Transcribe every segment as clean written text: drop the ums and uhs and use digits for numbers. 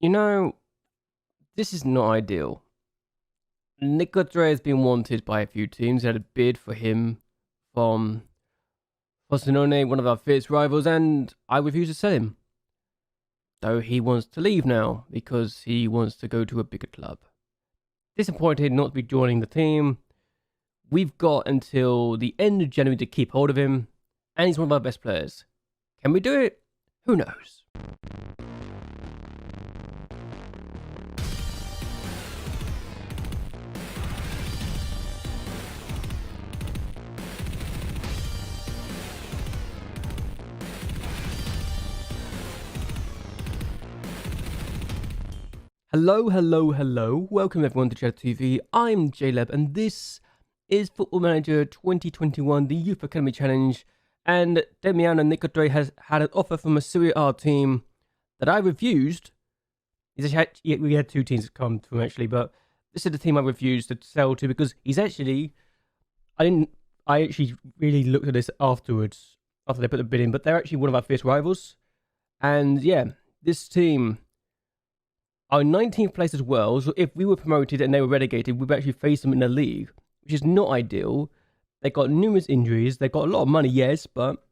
You know, this is not ideal. MacLeod has been wanted by a few teams. They had a bid for him from Frosinone, one of our fierce rivals, and I refuse to sell him. Though he wants to leave now because he wants to go to a bigger club. Disappointed not to be joining the team. We've got until the end of January to keep hold of him, and he's one of our best players. Can we do it? Who knows? Hello. Welcome everyone to JLABTV. I'm JLAB, and this is Football Manager 2021, the Youth Academy Challenge. And Damiano Nicodre has had an offer from a Serie A team that I refused. We had two teams that come from actually, but this is the team I refused to sell to because he's actually. I actually really looked at this afterwards after they put the bid in, but they're actually one of our fierce rivals. And yeah, this team are 19th place as well, so if we were promoted and they were relegated, we'd actually face them in the league, which is not ideal. They got numerous injuries, they got a lot of money, yes, but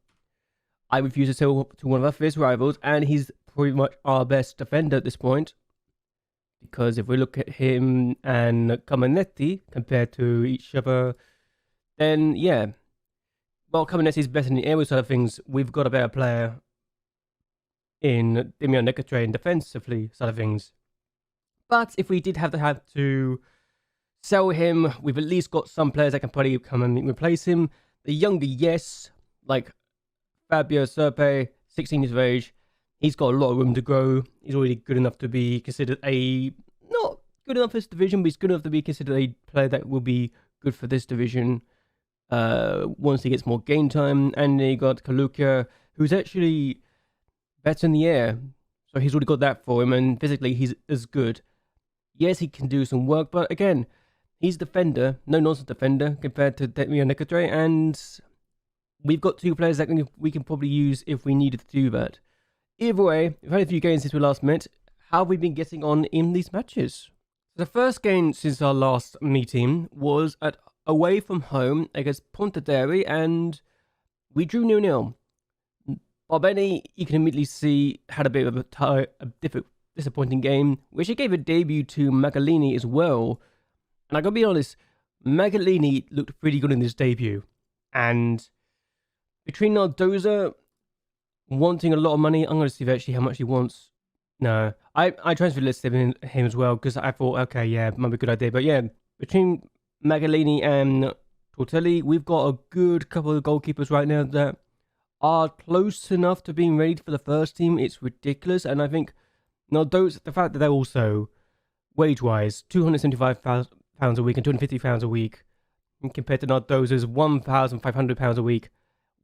I refuse to sell to one of our fierce rivals, and he's pretty much our best defender at this point. Because if we look at him and Camenetti compared to each other, then yeah. While Camenetti is better in the aerial side of things, we've got a better player in Damiano Nicodre in defensively side of things. But if we did have to sell him, we've at least got some players that can probably come and replace him. The younger, yes, like Fabio Serpe, 16 years of age. He's got a lot of room to grow. He's already good enough to be considered not good enough for this division, but he's good enough to be considered a player that will be good for this division once he gets more game time. And then you got Kaluka, who's actually better in the air. So he's already got that for him, and physically he's as good. Yes, he can do some work, but again, he's a defender, no-nonsense defender compared to Damiano Nicodre, and we've got two players that we can probably use if we needed to do that. Either way, we've had a few games since we last met. How have we been getting on in these matches? The first game since our last meeting was away from home against Pontedera, and we drew 0-0. Barbeni, you can immediately see, had a bit of a disappointing game, which he gave a debut to Magalini as well. And I gotta be honest, Magalini looked pretty good in this debut. And between Nardoza wanting a lot of money, I'm gonna see actually how much he wants. No, I transfer listed him as well because I thought, okay, yeah, might be a good idea. But yeah, between Magalini and Tortelli, we've got a good couple of goalkeepers right now that are close enough to being ready for the first team. It's ridiculous. And I think Nardoza, the fact that they're also wage-wise £275 a week and £250 a week, compared to Nardoza's £1,500 a week,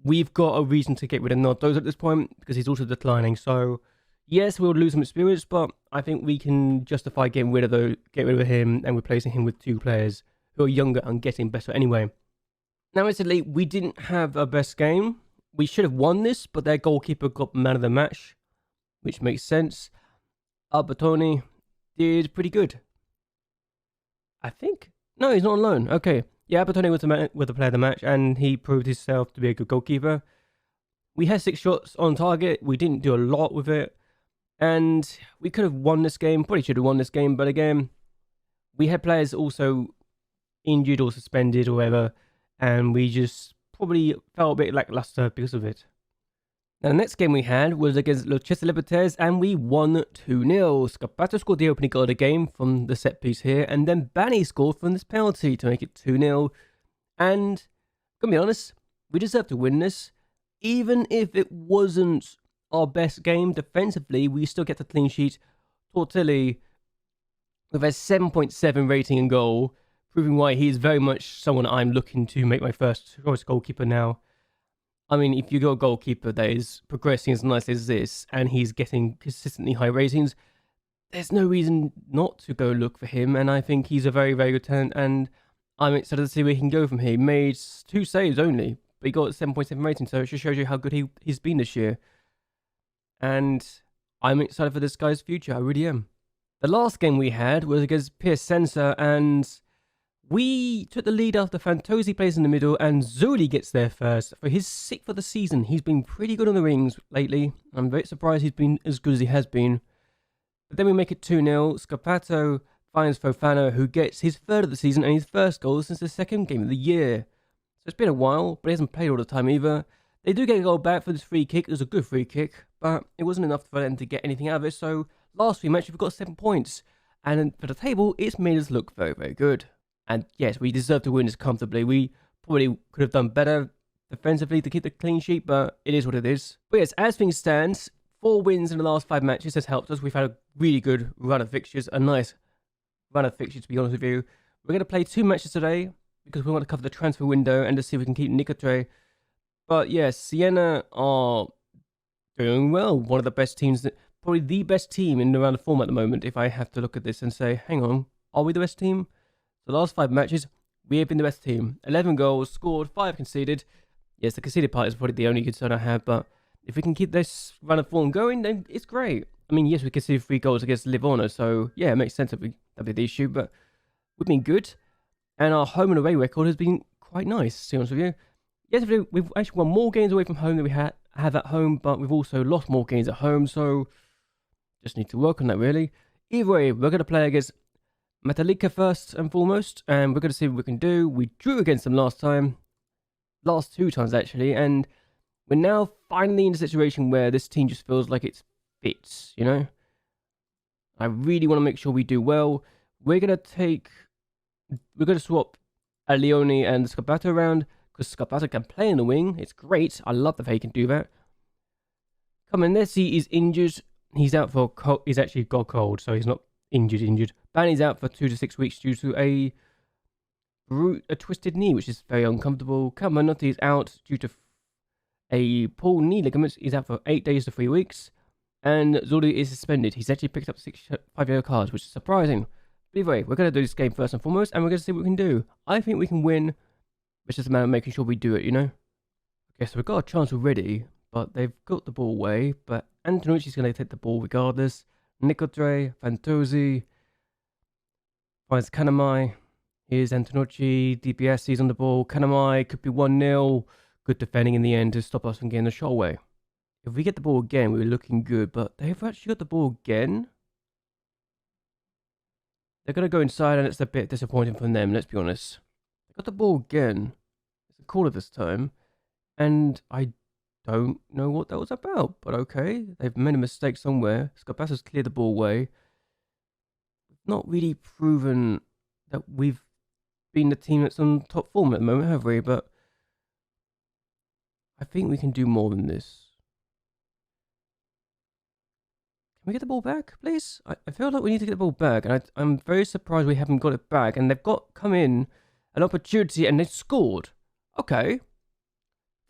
we've got a reason to get rid of Nardoza at this point because he's also declining. So yes, we'll lose some experience, but I think we can justify getting rid of him and replacing him with two players who are younger and getting better anyway. Now, incidentally, we didn't have our best game. We should have won this, but their goalkeeper got man of the match, which makes sense. Albertoni did pretty good, I think. No, he's not on loan. Okay. Yeah, Albertoni was the player of the match, and he proved himself to be a good goalkeeper. We had 6 shots on target. We didn't do a lot with it. And we could have won this game. Probably should have won this game. But again, we had players also injured or suspended or whatever. And we just probably felt a bit lackluster because of it. Now, the next game we had was against JLABTV, and we won 2-0. Scarpato scored the opening goal of the game from the set piece here, and then Banny scored from this penalty to make it 2-0. And, gonna be honest, we deserve to win this. Even if it wasn't our best game defensively, we still get the clean sheet. Tortelli with a 7.7 rating and goal, proving why he is very much someone I'm looking to make my first choice goalkeeper now. I mean, if you got a goalkeeper that is progressing as nicely as this, and he's getting consistently high ratings, there's no reason not to go look for him, and I think he's a very, very good talent, and I'm excited to see where he can go from here. He made 2 saves only, but he got a 7.7 rating, so it just shows you how good he's been this year. And I'm excited for this guy's future, I really am. The last game we had was against Piacenza, and we took the lead after Fantozzi plays in the middle, and Zuli gets there first. For his 6th of the season, he's been pretty good on the rings lately. I'm very surprised he's been as good as he has been. But then we make it 2-0. Scarpato finds Fofana, who gets his 3rd of the season and his first goal since the 2nd game of the year. So it's been a while, but he hasn't played all the time either. They do get a goal back for this free kick. It was a good free kick, but it wasn't enough for them to get anything out of it. So last 3 matches, we've got 7 points. And for the table, it's made us look very, very good. And yes, we deserve to win this comfortably. We probably could have done better defensively to keep the clean sheet, but it is what it is. But yes, as things stand, 4 wins in the last 5 matches has helped us. We've had a really good run of fixtures, a nice run of fixtures, to be honest with you. We're going to play 2 matches today because we want to cover the transfer window and to see if we can keep Nicotray. But yes, Siena are doing well. One of the best teams, probably the best team in around the form at the moment, if I have to look at this and say, hang on, are we the best team? So the last 5 matches, we have been the best team. 11 goals scored, 5 conceded. Yes, the conceded part is probably the only concern I have, but if we can keep this run of form going, then it's great. I mean, yes, we conceded 3 goals against Livorno, so yeah, it makes sense that'd be the issue, but we've been good. And our home and away record has been quite nice, to be honest with you. Yes, we've actually won more games away from home than we have at home, but we've also lost more games at home, so just need to work on that, really. Either way, we're going to play against Metallica first and foremost, and we're going to see what we can do. We drew against them last 2 times actually, and we're now finally in a situation where this team just feels like it fits, you know? I really want to make sure we do well. We're going to swap Leone and Scarpato around, because Scarpato can play in the wing. It's great. I love the way he can do that. Come in, Nessie is injured. He's out for he's actually got cold, so he's not injured. Banny's out for 2 to 6 weeks due to a twisted knee, which is very uncomfortable. Camanotti is out due to a pulled knee ligaments. He's out for 8 days to 3 weeks. And Zoli is suspended. He's actually picked up 6 5-yellow cards, which is surprising. But anyway, we're going to do this game first and foremost, and we're going to see what we can do. I think we can win. It's just a matter of making sure we do it, you know? Okay, so we've got a chance already, but they've got the ball away. But Antonucci's going to take the ball regardless. Nicodre, Fantozzi, finds Kanamai. Here's Antonucci, DPS, he's on the ball. Kanamai could be 1-0. Good defending in the end to stop us from getting the shot away. If we get the ball again, we're looking good, but they've actually got the ball again. They're going to go inside, and it's a bit disappointing from them, let's be honest. They got the ball again. It's a corner this time, and I don't know what that was about, but okay. They've made a mistake somewhere. Scarpasso's cleared the ball away. Not really proven that we've been the team that's on top form at the moment, have we? But I think we can do more than this. Can we get the ball back, please? I feel like we need to get the ball back, and I'm very surprised we haven't got it back. And they've come in an opportunity, and they've scored. Okay.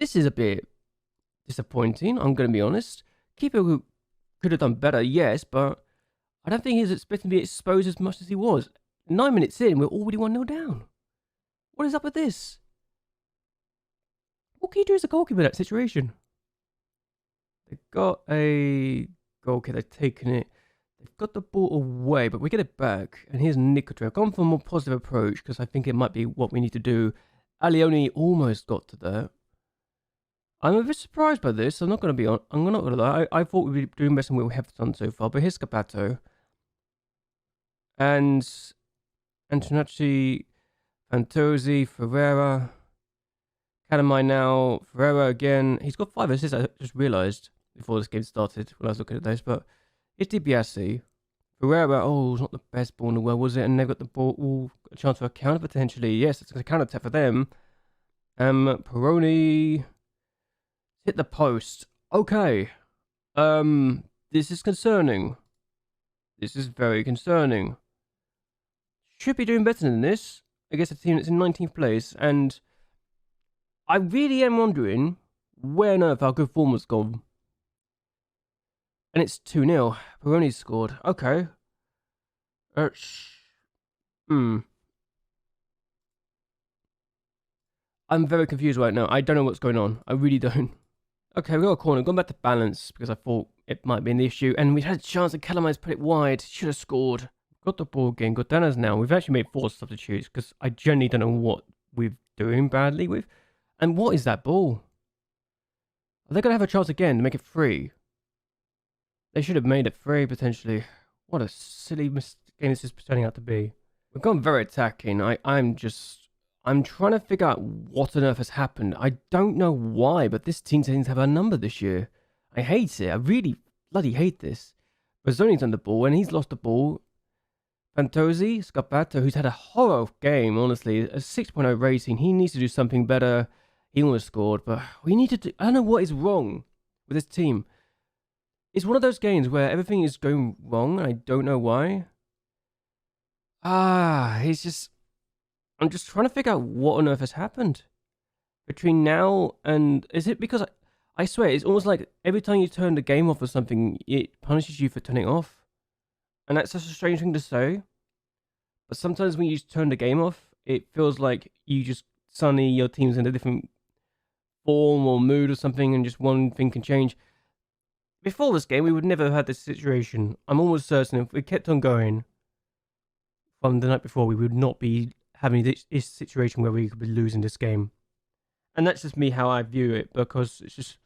This is a bit disappointing, I'm going to be honest. Keeper could have done better, yes, but I don't think he was expecting to be exposed as much as he was. 9 minutes in, we're already 1-0 down. What is up with this? What can you do as a goalkeeper in that situation? They've got a goal kick, they've taken it. They've got the ball away, but we get it back. And here's Nicotray. I've gone for a more positive approach because I think it might be what we need to do. Alioni almost got to that. I'm a bit surprised by this. I'm not going to lie. I thought we'd be doing better than what we have done so far. But here's Scarpato. And Antonacci, Fantozzi, Ferreira. Kanamai now. Ferreira again. He's got 5 assists, I just realised before this game started when I was looking at this. But it's DiBiase. Ferreira, it's not the best ball in the world, was it? And they've got the ball, a chance for a counter potentially. Yes, it's a counter attack for them. Peroni hit the post. Okay. This is concerning. This is very concerning. Should be doing better than this against a team that's in 19th place. And I really am wondering where on earth our good form was gone. And it's 2-0. Peroni scored. Okay. I'm very confused right now. I don't know what's going on. I really don't. Okay, we got a corner. Gone back to balance because I thought it might be an issue. And we had a chance that Calamai's put it wide. Should have scored. Got the ball again. Got Danas now. We've actually made 4 substitutes because I genuinely don't know what we're doing badly with. And what is that ball? Are they going to have a chance again to make it 3? They should have made it 3 potentially. What a silly game this is turning out to be. We've gone very attacking. I'm trying to figure out what on earth has happened. I don't know why, but this team seems to have a number this year. I hate it. I really bloody hate this. Bazzoni's on the ball, and he's lost the ball. Fantozzi, Scarpato, who's had a horror game, honestly. A 6.0 rating. He needs to do something better. He almost scored, but we need to do... I don't know what is wrong with this team. It's one of those games where everything is going wrong, and I don't know why. It's just... I'm just trying to figure out what on earth has happened. Between now and... Is it because... I swear, it's almost like every time you turn the game off or something, it punishes you for turning it off. And that's such a strange thing to say. But sometimes when you just turn the game off, it feels like you just... Suddenly your team's in a different form or mood or something, and just one thing can change. Before this game, we would never have had this situation. I'm almost certain if we kept on going from the night before, we would not be having this situation where we could be losing this game. And that's just me how I view it, because it's just...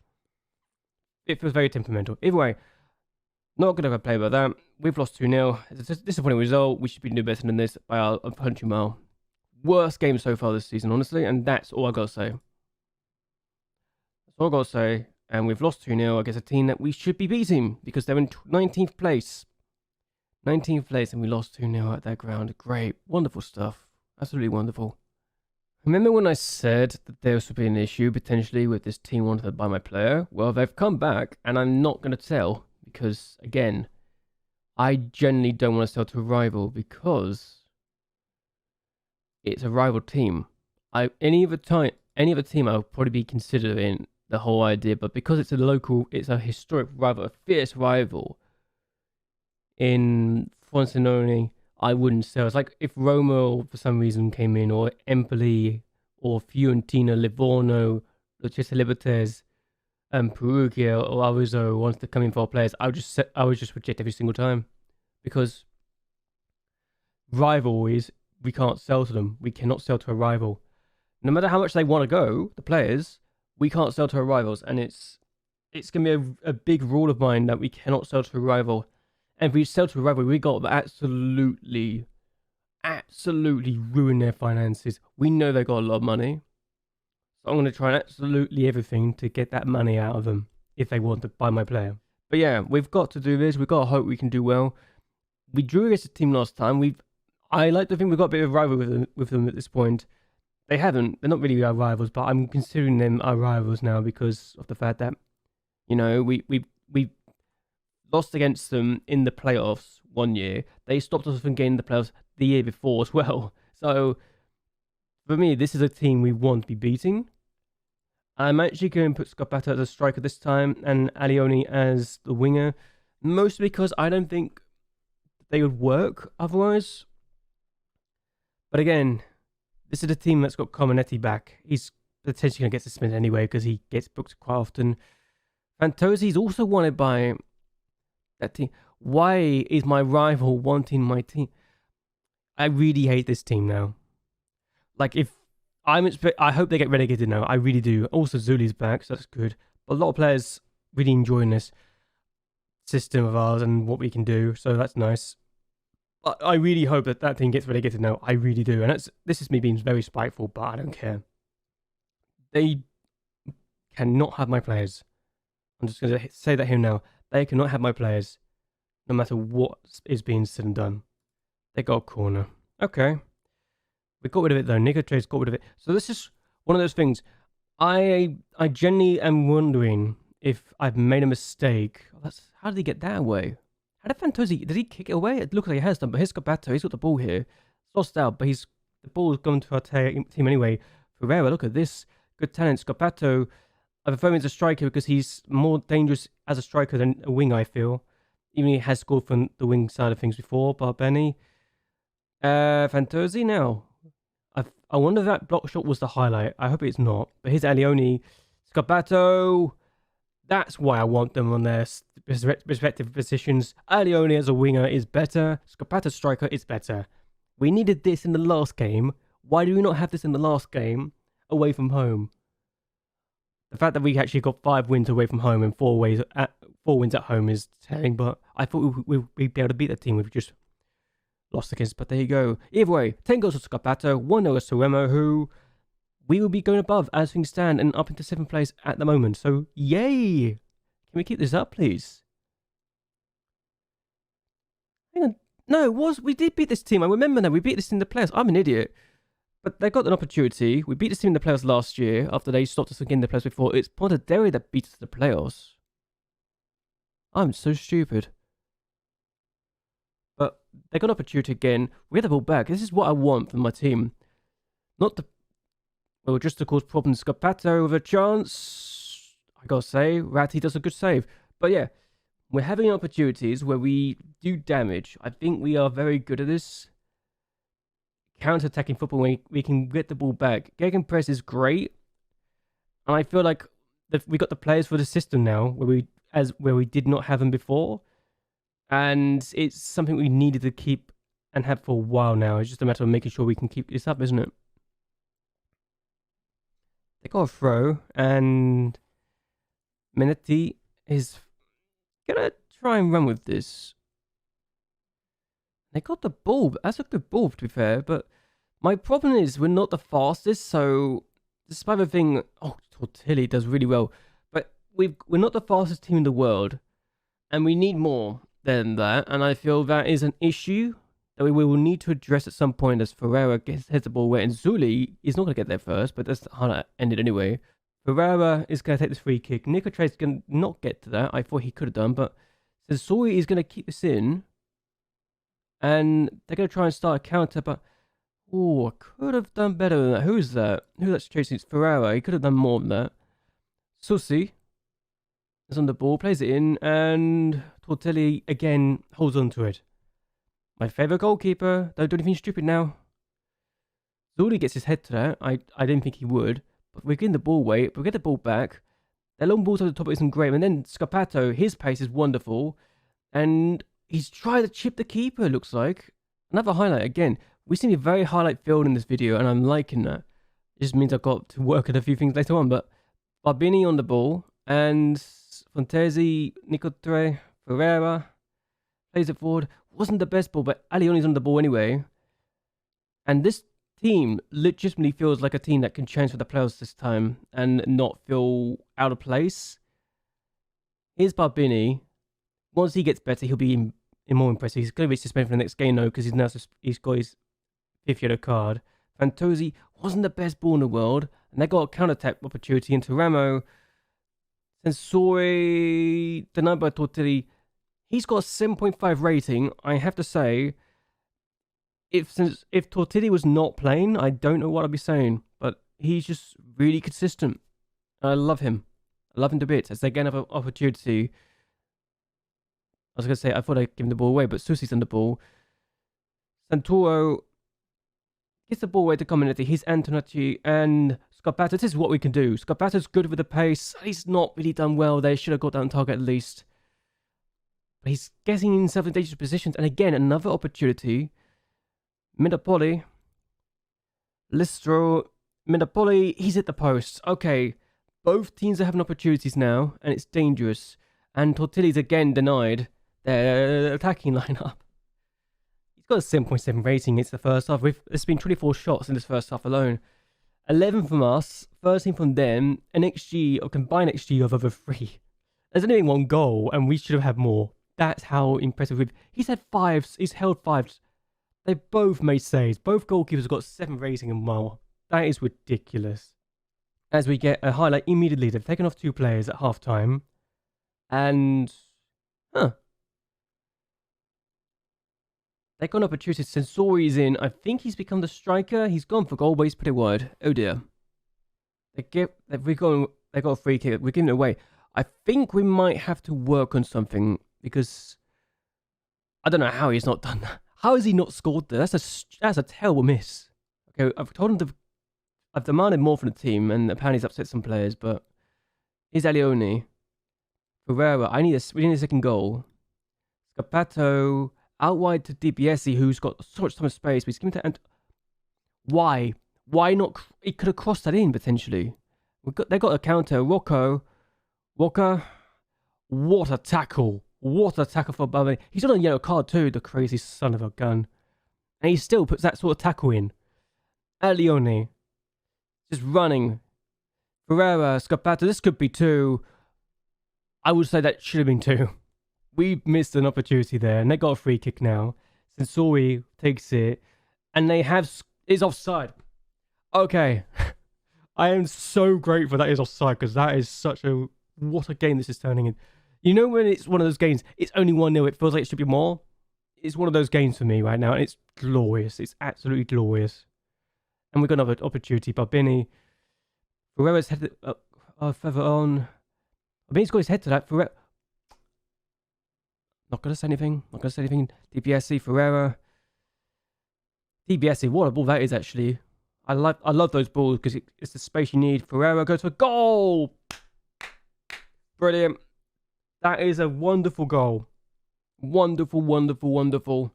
It feels very temperamental. Either way, not going to play about that. We've lost 2-0. It's a disappointing result. We should be doing better than this by a punchy mile. Worst game so far this season, honestly, and that's all I got to say. That's all I got to say. And we've lost 2-0 against a team that we should be beating because they're in 19th place. 19th place, and we lost 2-0 at that ground. Great. Wonderful stuff. Absolutely wonderful. Remember when I said that there would be an issue potentially with this team wanting to buy my player? Well, they've come back, and I'm not going to tell because, again, I generally don't want to sell to a rival because it's a rival team. Any other team I would probably be considering the whole idea, but because it's a historic rival, a fierce rival in Frosinone, I wouldn't sell. It's like if Roma for some reason came in, or Empoli, or Fiorentina, Livorno, Lucchese Libertes, Perugia, or Arezzo wants to come in for our players, I would just reject every single time, because rivalries, we can't sell to them. We cannot sell to a rival. No matter how much they want to go, the players, we can't sell to our rivals, and it's going to be a big rule of mine that we cannot sell to a rival. And if we sell to a rival, we got to absolutely ruin their finances. We know they got a lot of money, so I'm going to try absolutely everything to get that money out of them if they want to buy my player. But yeah, we've got to do this. We've got to hope we can do well. We drew against the team last time. I like to think we've got a bit of a rival with them at this point. They haven't. They're not really our rivals, but I'm considering them our rivals now because of the fact that, you know, we lost against them in the playoffs one year. They stopped us from getting the playoffs the year before as well. So, for me, this is a team we want to be beating. I'm actually going to put Scarpato as a striker this time and Alioni as the winger, mostly because I don't think they would work otherwise. But again, this is a team that's got Cominetti back. He's potentially going to get suspended anyway because he gets booked quite often. Fantozzi is also wanted by that team. Why is my rival wanting my team? I really hate this team now. Like, I hope they get relegated now. I really do. Also, Zuli's back, so that's good. But a lot of players really enjoying this system of ours and what we can do, so that's nice. But I really hope that team gets relegated now. I really do. And this is me being very spiteful, but I don't care. They cannot have my players. I'm just going to say that here now. They cannot have my players, no matter what is being said and done. They got a corner. Okay. We got rid of it though. Nicotrade's got rid of it. So this is one of those things. I genuinely am wondering if I've made a mistake. How did he get that away? How did Fantozzi, did he kick it away? It looks like he has done, but here's Scarpato. He's got the ball here. It's lost out, but the ball's gone to our team anyway. Ferreira, look at this. Good talent. Scarpato, I prefer him as a striker because he's more dangerous as a striker than a wing, I feel. Even he has scored from the wing side of things before, Barbeni. Fantozzi now. I wonder if that block shot was the highlight. I hope it's not. But here's Alioni. Scarpato. That's why I want them on their respective positions. Alioni as a winger is better. Scapata striker is better. We needed this in the last game. Why do we not have this in the last game away from home? The fact that we actually got 5 wins away from home and 4 wins at home is telling, but I thought we'd be able to beat the team. We've just lost against, but there you go. Either way, 10 goals to Scapata, 1 to Suemo, who we will be going above as things stand and up into 7th place at the moment. So, yay! Can we keep this up, please? Hang on. No, we did beat this team. I remember now. We beat this team in the playoffs. I'm an idiot. But they got an opportunity. We beat this team in the playoffs last year after they stopped us again in the playoffs before. It's Pontardawe that beat us in the playoffs. I'm so stupid. But they got an opportunity again. We had the ball back. This is what I want from my team. Not the... Well, just to cause problems. Scapata with a chance. I gotta say, Ratty does a good save. But yeah, we're having opportunities where we do damage. I think we are very good at this. Counter-attacking football, when we can get the ball back. Gegenpress is great. And I feel like we got the players for the system now, where we did not have them before. And it's something we needed to keep and have for a while now. It's just a matter of making sure we can keep this up, isn't it? They got a throw, and Minetti is gonna try and run with this. They got the ball. That's a good ball, to be fair. But my problem is we're not the fastest. So despite the thing, Tortilli does really well, but we're not the fastest team in the world, and we need more than that. And I feel that is an issue that we will need to address at some point as Ferreira heads the ball away, and Zuli is not going to get there first, but that's how it ended anyway. Ferreira is going to take this free kick. Nicotre is going to not get to that. I thought he could have done, but Sensori is going to keep this in. And they're going to try and start a counter, but... Oh, I could have done better than that. Who's that? Who's that chasing? It's Ferreira. He could have done more than that. Susi is on the ball, plays it in, and Tortelli, again, holds on to it. My favourite goalkeeper. Don't do anything stupid now. Zuli gets his head to that. I didn't think he would. But we're getting the ball away. We get the ball back. Their long balls over the top isn't great. And then Scapato, his pace is wonderful. And... he's trying to chip the keeper, looks like. Another highlight again. We seem to be very highlight filled in this video, and I'm liking that. It just means I've got to work at a few things later on. But Barbini on the ball, and Fontesi, Nicotre, Ferreira plays it forward. Wasn't the best ball, but Alioni's on the ball anyway. And this team legitimately feels like a team that can challenge for the playoffs this time and not feel out of place. Here's Barbini. Once he gets better, he'll be more impressive. He's going to be suspended for the next game, though, because he's got his 5th yellow card. Fantozzi wasn't the best ball in the world, and they got a counter-attack opportunity into Ramo. Sensori, denied by Tortilli. He's got a 7.5 rating. I have to say, if Tortilli was not playing, I don't know what I'd be saying, but he's just really consistent. I love him. I love him to bits. As they again have an opportunity... I was going to say, I thought I'd give him the ball away, but Susi's on the ball. Santoro gets the ball away to Cominetti. He's Antonacci and Scapata. This is what we can do. Scapata's good with the pace. He's not really done well. They should have got down target at least. But he's getting himself in dangerous positions. And again, another opportunity. Minapoli. Listro. Minapoli. He's hit the post. Okay. Both teams are having opportunities now. And it's dangerous. And Tortilli's again denied their attacking lineup. He's got a 7.7 rating. It's the first half. There's been 24 shots in this first half alone. 11 from us, 13 from them, an XG, or combined XG of over 3. There's only 1 goal, and we should have had more. That's how impressive he's had 5s. He's held 5s. They both made saves. Both goalkeepers got 7 rating and more. That is ridiculous. As we get a highlight immediately, they've taken off 2 players at half time. And... They got an opportunity. Sensori's in. I think he's become the striker. He's gone for goal, but he's put it wide. Oh dear. They got a free kick. We're giving it away. I think we might have to work on something because I don't know how he's not done that. How has he not scored there? That's a terrible miss. Okay, I've demanded more from the team, and apparently he's upset some players. But here's Alioni. Ferreira, we need a second goal. Scapato out wide to DiBiase, who's got so much time and space. We just give him to and why? Why not? He could have crossed that in potentially. They got a counter. Rocco, Walker. What a tackle! What a tackle for Bobby. He's on a yellow card too. The crazy son of a gun, and he still puts that sort of tackle in. Alione, just running. Ferreira, Scapato. This could be 2. I would say that should have been 2. We missed an opportunity there, and they got a free kick now. Sensori takes it, and they have is offside. Okay, I am so grateful that is offside because that is such a what a game this is turning in. You know when it's one of those games, it's only 1-0. It feels like it should be more. It's one of those games for me right now, and it's glorious. It's absolutely glorious. And we've got another opportunity. Barbini, Ferreira's headed further on. Barbini's got his head to that. Ferreira. Not going to say anything. Not going to say anything. DiBiase, Ferreira. DiBiase, what a ball that is actually. I love those balls because it's the space you need. Ferreira goes for goal. Brilliant. That is a wonderful goal. Wonderful, wonderful, wonderful.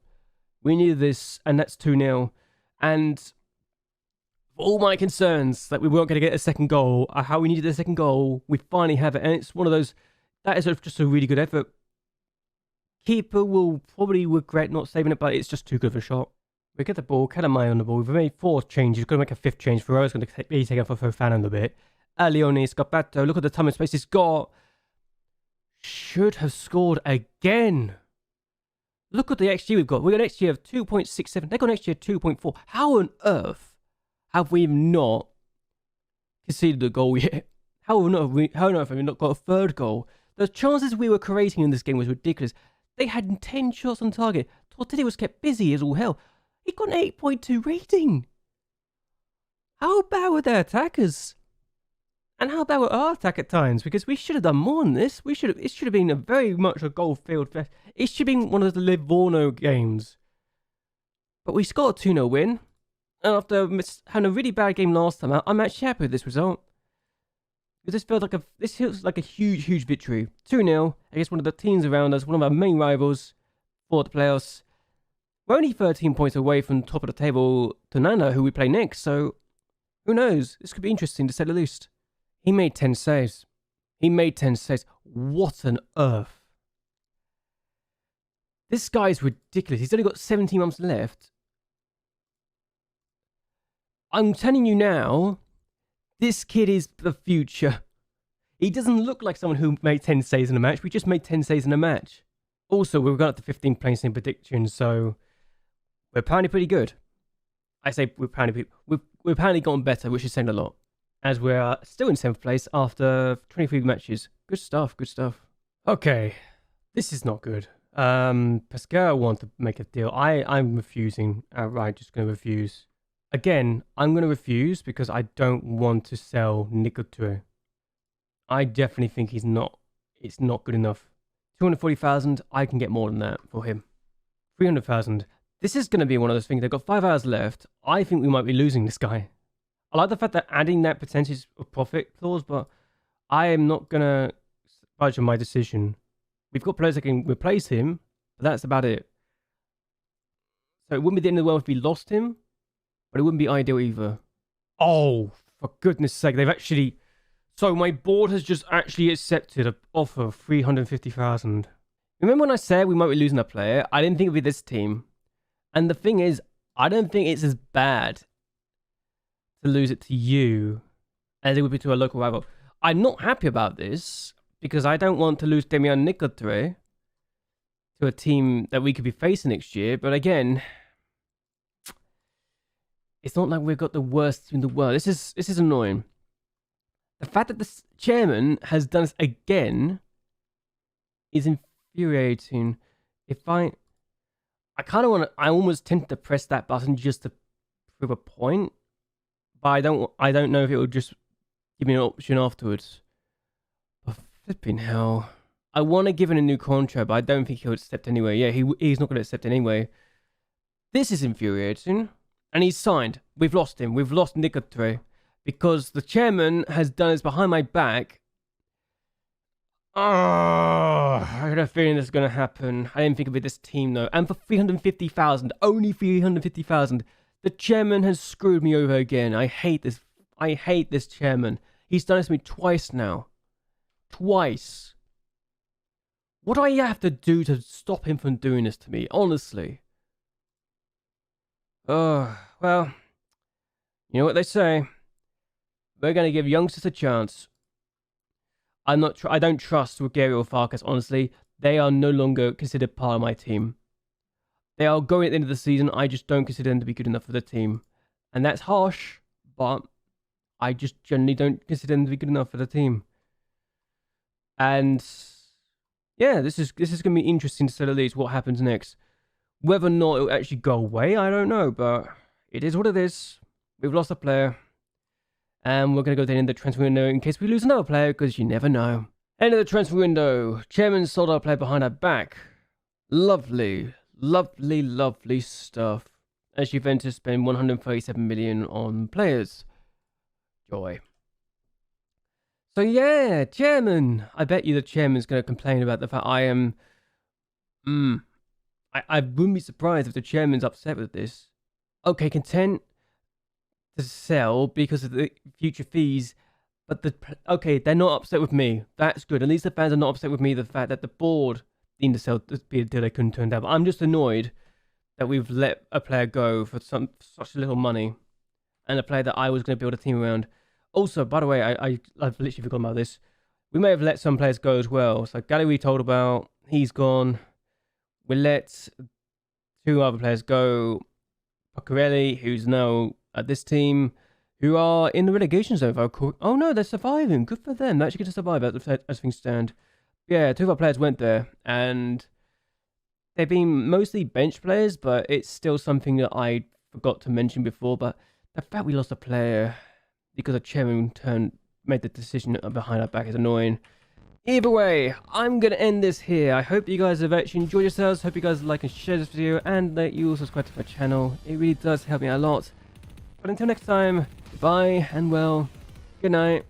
We needed this, and that's 2-0. And for all my concerns that we weren't going to get a second goal, how we needed a second goal, we finally have it. And it's one of those, that is just a really good effort. Keeper will probably regret not saving it, but it's just too good of a shot. We get the ball, Kalamai on the ball. We've made 4 changes. We're going to make a 5th change. Ferreira's going to be taken for Fofana in a bit. Alione, Scapato, look at the time and space he's got. Should have scored again. Look at the XG we've got. We've got an XG of 2.67. They've got an XG of 2.4. How on earth have we not conceded a goal yet? How on earth have we not got a third goal? The chances we were creating in this game was ridiculous. They had 10 shots on target. Tortilla was kept busy as all hell. He got an 8.2 rating. How bad were their attackers? And how bad were our attack at times? Because we should have done more than this. It should have been very much a goal-filled fest. It should have been one of the Livorno games. But we scored a 2-0 win. And after having a really bad game last time, I'm actually happy with this result. This feels like a huge, huge victory. 2-0 against one of the teams around us, one of our main rivals for the playoffs. We're only 13 points away from top of the table to Nana, who we play next, so who knows? This could be interesting to say the least. He made 10 saves. What on earth? This guy's ridiculous. He's only got 17 months left. I'm telling you now, this kid is the future. He doesn't look like someone who made 10 saves in a match. We just made 10 saves in a match. Also, we've got up to 15 plays in predictions, so we're apparently pretty good. I say we've apparently gotten better, which is saying a lot. As we're still in 7th place after 23 matches. Good stuff, good stuff. Okay, this is not good. Pescara want to make a deal. I'm refusing. Outright, just going to refuse. Again, I'm going to refuse because I don't want to sell Nicotue. I definitely think it's not good enough. 240,000, I can get more than that for him. 300,000. This is going to be one of those things. They've got 5 hours left. I think we might be losing this guy. I like the fact that adding that percentage of profit clause, but I am not going to budge on my decision. We've got players that can replace him, but that's about it. So it wouldn't be the end of the world if we lost him, but it wouldn't be ideal either. Oh, for goodness sake, they've actually... So my board has just actually accepted an offer of 350,000. Remember when I said we might be losing a player? I didn't think it would be this team. And the thing is, I don't think it's as bad to lose it to you as it would be to a local rival. I'm not happy about this because I don't want to lose Demian Nicotue to a team that we could be facing next year. But again, it's not like we've got the worst team in the world. This is annoying. The fact that the chairman has done this again is infuriating. I kind of want to, I almost tempted to press that button just to prove a point. But I don't know if it will just give me an option afterwards. But flipping hell. I want to give him a new contract, but I don't think he'll accept anyway. Yeah, he's not going to accept anyway. This is infuriating. And he's signed. We've lost him. We've lost Nicotue. Because the chairman has done this behind my back. Oh, I had a feeling this is going to happen. I didn't think it'd be this team, though. And for 350,000, only 350,000, the chairman has screwed me over again. I hate this. I hate this chairman. He's done this to me twice now. Twice. What do I have to do to stop him from doing this to me? Honestly. Oh, well, you know what they say. We're going to give youngsters a chance. I don't trust Ruggeri or Farkas, honestly. They are no longer considered part of my team. They are going at the end of the season. I just don't consider them to be good enough for the team. And that's harsh, but I just generally don't consider them to be good enough for the team. And yeah, this is going to be interesting to say the least, what happens next. Whether or not it'll actually go away, I don't know, but it is what it is. We've lost a player. And we're going to go to the end of the transfer window in case we lose another player, because you never know. End of the transfer window. Chairman sold our player behind our back. Lovely, lovely, lovely stuff. As Juventus spend 137 million on players. Joy. So yeah, chairman. I bet you the chairman's going to complain about the fact I am... I wouldn't be surprised if the chairman's upset with this. Okay, content to sell because of the future fees, but they're not upset with me. That's good. At least the fans are not upset with me. The fact that the board needed to sell this deal they couldn't turn down. But I'm just annoyed that we've let a player go for such little money, and a player that I was going to build a team around. Also, by the way, I've literally forgotten about this. We may have let some players go as well. So Galli we told about, he's gone. We let 2 other players go. Poccarelli, who's now at this team, who are in the relegation zone. Oh no, they're surviving. Good for them. They actually get to survive as things stand. Yeah, 2 of our players went there, and they've been mostly bench players, but it's still something that I forgot to mention before. But the fact we lost a player because a chairman made the decision behind our back is annoying. Either way, I'm going to end this here. I hope you guys have actually enjoyed yourselves. Hope you guys like and share this video, and that you also subscribe to my channel. It really does help me out a lot. But until next time, goodbye, and well, good night.